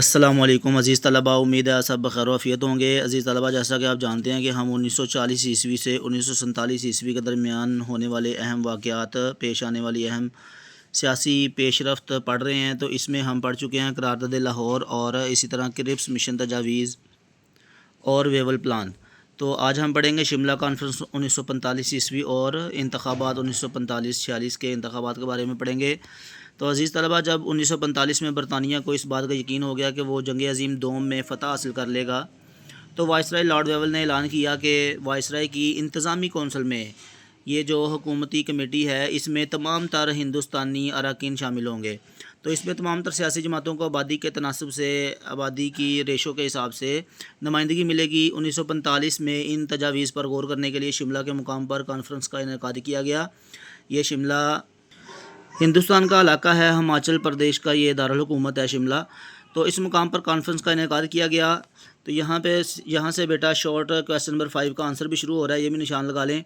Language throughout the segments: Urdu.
السلام علیکم عزیز طلباء، امید ہے سب بخیر و عافیت ہوں گے۔ عزیز طلباء، جیسا کہ آپ جانتے ہیں کہ ہم 1940 عیسوی سے 1947 عیسوی کے درمیان ہونے والے اہم واقعات، پیش آنے والی اہم سیاسی پیش رفت پڑھ رہے ہیں۔ تو اس میں ہم پڑھ چکے ہیں قرارداد لاہور اور اسی طرح کرپس مشن تجاویز اور ویول پلان۔ تو آج ہم پڑھیں گے شملہ کانفرنس 1945 عیسوی اور انتخابات 1945-46 کے انتخابات کے بارے میں پڑھیں گے۔ تو عزیز طلباء، جب 1945 میں برطانیہ کو اس بات کا یقین ہو گیا کہ وہ جنگ عظیم دوم میں فتح حاصل کر لے گا، تو وائسرائے لارڈ ویول نے اعلان کیا کہ وائسرائے کی انتظامی کونسل میں یہ جو حکومتی کمیٹی ہے، اس میں تمام تر ہندوستانی اراکین شامل ہوں گے۔ تو اس میں تمام تر سیاسی جماعتوں کو آبادی کے تناسب سے، آبادی کی ریشو کے حساب سے نمائندگی ملے گی۔ 1945 میں ان تجاویز پر غور کرنے کے لیے شملہ کے مقام پر کانفرنس کا انعقاد کیا گیا۔ یہ شملہ ہندوستان کا علاقہ ہے، ہماچل پردیش کا یہ دارالحکومت ہے شملہ۔ تو اس مقام پر کانفرنس کا انعقاد کیا گیا۔ تو یہاں سے بیٹا شارٹ کویسچن نمبر 5 کا آنسر بھی شروع ہو رہا ہے، یہ بھی نشان لگا لیں۔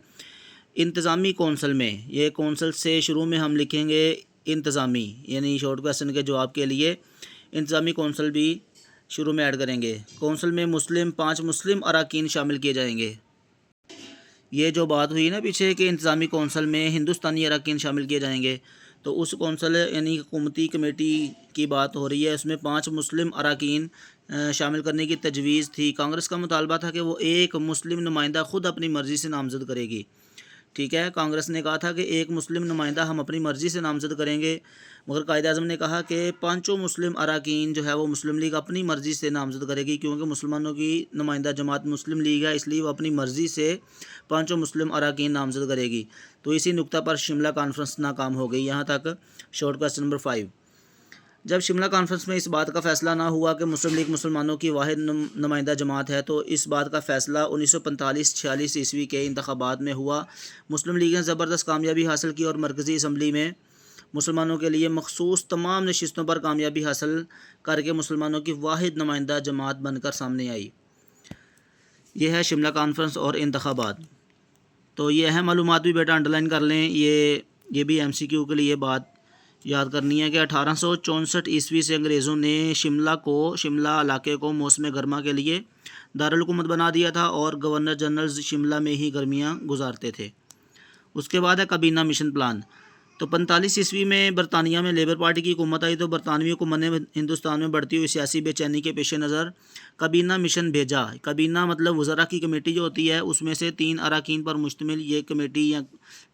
انتظامی کونسل میں، یہ کونسل سے شروع میں ہم لکھیں گے انتظامی، یعنی شارٹ کویسچن کے جواب کے لیے انتظامی کونسل بھی شروع میں ایڈ کریں گے۔ کونسل میں 5 مسلم اراکین شامل کیے جائیں گے۔ یہ جو بات ہوئی نا پیچھے کہ انتظامی کونسل میں ہندوستانی اراکین شامل کیے جائیں گے، تو اس کونسل یعنی حکومتی کمیٹی کی بات ہو رہی ہے، اس میں 5 مسلم اراکین شامل کرنے کی تجویز تھی۔ کانگریس کا مطالبہ تھا کہ وہ ایک مسلم نمائندہ خود اپنی مرضی سے نامزد کرے گی۔ ٹھیک ہے، کانگریس نے کہا تھا کہ ایک مسلم نمائندہ ہم اپنی مرضی سے نامزد کریں گے، مگر قائد اعظم نے کہا کہ 5 مسلم اراکین جو ہے وہ مسلم لیگ اپنی مرضی سے نامزد کرے گی، کیونکہ مسلمانوں کی نمائندہ جماعت مسلم لیگ ہے، اس لیے وہ اپنی مرضی سے 5 مسلم اراکین نامزد کرے گی۔ تو اسی نقطہ پر شملہ کانفرنس ناکام ہو گئی۔ یہاں تک شارٹ کویسچن نمبر 5۔ جب شملہ کانفرنس میں اس بات کا فیصلہ نہ ہوا کہ مسلم لیگ مسلمانوں کی واحد نمائندہ جماعت ہے، تو اس بات کا فیصلہ 1945-46 عیسوی کے انتخابات میں ہوا۔ مسلم لیگ نے زبردست کامیابی حاصل کی اور مرکزی اسمبلی میں مسلمانوں کے لیے مخصوص تمام نشستوں پر کامیابی حاصل کر کے مسلمانوں کی واحد نمائندہ جماعت بن کر سامنے آئی۔ یہ ہے شملہ کانفرنس اور انتخابات۔ تو یہ اہم معلومات بھی بیٹا انڈر لائن کر لیں، یہ بھی ایم سی کیو کے لیے بات یاد کرنی ہے کہ 1864 عیسوی سے انگریزوں نے شملہ علاقے کو موسم گرما کے لیے دارالحکومت بنا دیا تھا اور گورنر جنرل شملہ میں ہی گرمیاں گزارتے تھے۔ اس کے بعد ہے کابینہ مشن پلان۔ تو 45 عیسوی میں برطانیہ میں لیبر پارٹی کی حکومت آئی، تو برطانوی حکومت نے ہندوستان میں بڑھتی ہوئی سیاسی بے چینی کے پیش نظر کابینہ مشن بھیجا۔ کابینہ مطلب وزراء کی کمیٹی جو ہوتی ہے، اس میں سے 3 اراکین پر مشتمل یہ کمیٹی یا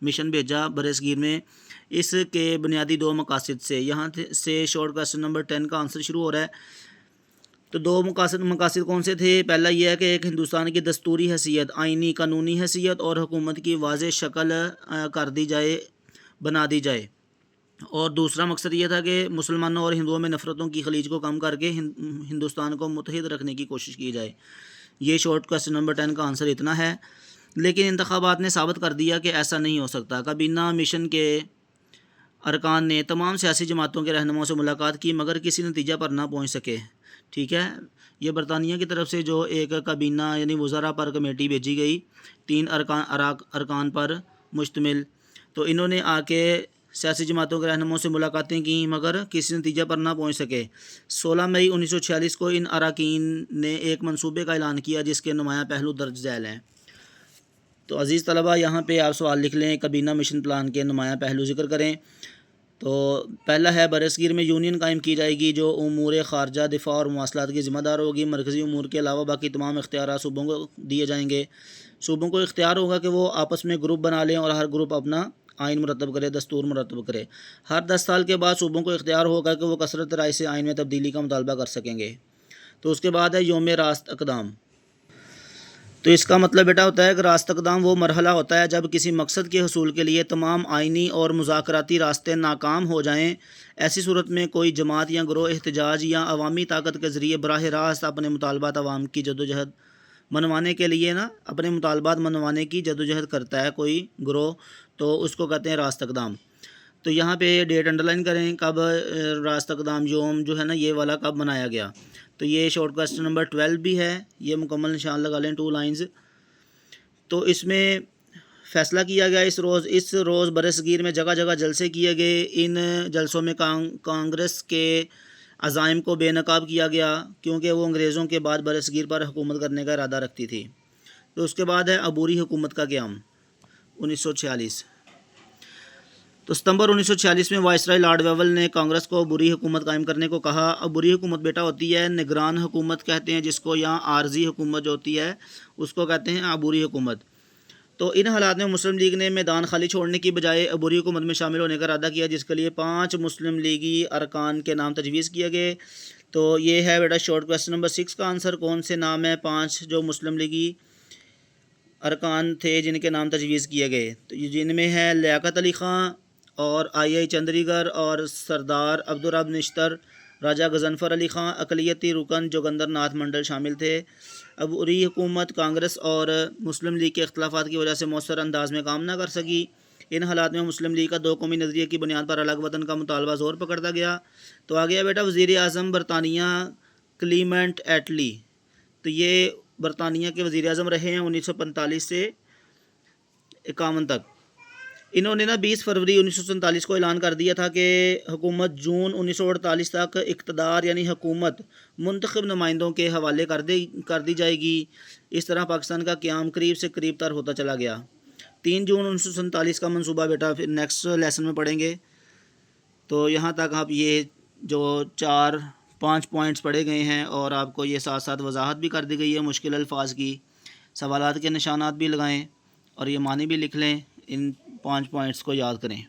مشن بھیجا برصغیر میں، اس کے بنیادی 2 مقاصد سے۔ یہاں سے شارٹ کویسچن نمبر 10 کا آنسر شروع ہو رہا ہے۔ تو 2 مقاصد کون سے تھے؟ پہلا یہ ہے کہ ایک ہندوستان کی دستوری حیثیت، آئینی قانونی حیثیت اور حکومت کی واضح شکل بنا دی جائے، اور دوسرا مقصد یہ تھا کہ مسلمانوں اور ہندوؤں میں نفرتوں کی خلیج کو کم کر کے ہندوستان کو متحد رکھنے کی کوشش کی جائے۔ یہ شارٹ کویسچن نمبر 10 کا آنسر اتنا ہے۔ لیکن انتخابات نے ثابت کر دیا کہ ایسا نہیں ہو سکتا۔ کابینہ مشن کے ارکان نے تمام سیاسی جماعتوں کے رہنماؤں سے ملاقات کی، مگر کسی نتیجہ پر نہ پہنچ سکے۔ ٹھیک ہے، یہ برطانیہ کی طرف سے جو ایک کابینہ یعنی وزراء پر کمیٹی بھیجی گئی 3 ارکان پر مشتمل، تو انہوں نے آ کے سیاسی جماعتوں کے رہنماؤں سے ملاقاتیں کیں، مگر کسی نتیجہ پر نہ پہنچ سکے۔ 16 مئی 1946 کو ان اراکین نے ایک منصوبے کا اعلان کیا جس کے نمایاں پہلو درج ذیل ہیں۔ تو عزیز طلباء، یہاں پہ آپ سوال لکھ لیں، کابینہ مشن پلان کے نمایاں پہلو ذکر کریں۔ تو پہلا ہے برصغیر میں یونین قائم کی جائے گی جو امور خارجہ، دفاع اور مواصلات کی ذمہ دار ہوگی۔ مرکزی امور کے علاوہ باقی تمام اختیارات صوبوں کو دیے جائیں گے۔ صوبوں کو اختیار ہوگا کہ وہ آپس میں گروپ بنا لیں اور ہر گروپ اپنا آئین مرتب کرے، دستور مرتب کرے۔ ہر 10 سال کے بعد صوبوں کو اختیار ہوگا کہ وہ کثرت رائے سے آئین میں تبدیلی کا مطالبہ کر سکیں گے۔ تو اس کے بعد ہے یوم راست اقدام۔ تو اس کا مطلب بیٹا ہوتا ہے کہ راست اقدام وہ مرحلہ ہوتا ہے جب کسی مقصد کے حصول کے لیے تمام آئینی اور مذاکراتی راستے ناکام ہو جائیں۔ ایسی صورت میں کوئی جماعت یا گروہ احتجاج یا عوامی طاقت کے ذریعے براہ راست اپنے مطالبات عوام کی جدوجہد منوانے کے لیے اپنے مطالبات منوانے کی جدوجہد کرتا ہے کوئی گروہ، تو اس کو کہتے ہیں راست اقدام۔ تو یہاں پہ ڈیٹ انڈر لائن کریں، کب راست اقدام یوم جو ہے یہ والا کب منایا گیا۔ تو یہ شارٹ کویسچن نمبر 12 بھی ہے، یہ مکمل نشان لگا لیں 2 لائنز۔ تو اس میں فیصلہ کیا گیا اس روز برصغیر میں جگہ جگہ جلسے کیے گئے۔ ان جلسوں میں کانگریس کے عزائم کو بے نقاب کیا گیا کیونکہ وہ انگریزوں کے بعد برصغیر پر حکومت کرنے کا ارادہ رکھتی تھی۔ تو اس کے بعد ہے عبوری حکومت کا قیام 1946۔ تو ستمبر 1946 میں وائسرائے لارڈ ویول نے کانگریس کو عبوری حکومت قائم کرنے کو کہا۔ عبوری حکومت بیٹا ہوتی ہے نگران حکومت کہتے ہیں جس کو، یہاں عارضی حکومت جو ہوتی ہے اس کو کہتے ہیں عبوری حکومت۔ تو ان حالات میں مسلم لیگ نے میدان خالی چھوڑنے کی بجائے عبوری حکومت میں شامل ہونے کا ارادہ کیا، جس کے لیے 5 مسلم لیگی ارکان کے نام تجویز کیے گئے۔ تو یہ ہے بیٹا شارٹ کویسچن نمبر 6 کا آنسر، کون سے نام ہیں 5 جو مسلم لیگی ارکان تھے جن کے نام تجویز کیے گئے؟ تو جن میں ہے لیاقت علی خان اور آئی چندری گر اور سردار عبدالرب نشتر، راجہ غضنفر علی خان، اقلیتی رکن جوگندر ناتھ منڈل شامل تھے۔ عبوری حکومت کانگریس اور مسلم لیگ کے اختلافات کی وجہ سے مؤثر انداز میں کام نہ کر سکی۔ ان حالات میں مسلم لیگ کا 2 قومی نظریے کی بنیاد پر الگ وطن کا مطالبہ زور پکڑتا گیا۔ تو آ گیا بیٹا وزیر اعظم برطانیہ کلیمنٹ ایٹلی۔ تو یہ برطانیہ کے وزیر اعظم رہے ہیں 1945 سے 51 تک۔ انہوں نے 20 فروری 1947 کو اعلان کر دیا تھا کہ حکومت جون 1948 تک اقتدار یعنی حکومت منتخب نمائندوں کے حوالے کر دی جائے گی۔ اس طرح پاکستان کا قیام قریب سے قریب تر ہوتا چلا گیا۔ 3 جون 1947 کا منصوبہ بیٹا پھر نیکسٹ لیسن میں پڑھیں گے۔ تو یہاں تک آپ یہ جو 4-5 پوائنٹس پڑھے گئے ہیں اور آپ کو یہ ساتھ ساتھ وضاحت بھی کر دی گئی ہے مشکل الفاظ کی، سوالات کے نشانات بھی لگائیں اور یہ معنی بھی لکھ لیں، ان 5 پوائنٹس کو یاد کریں۔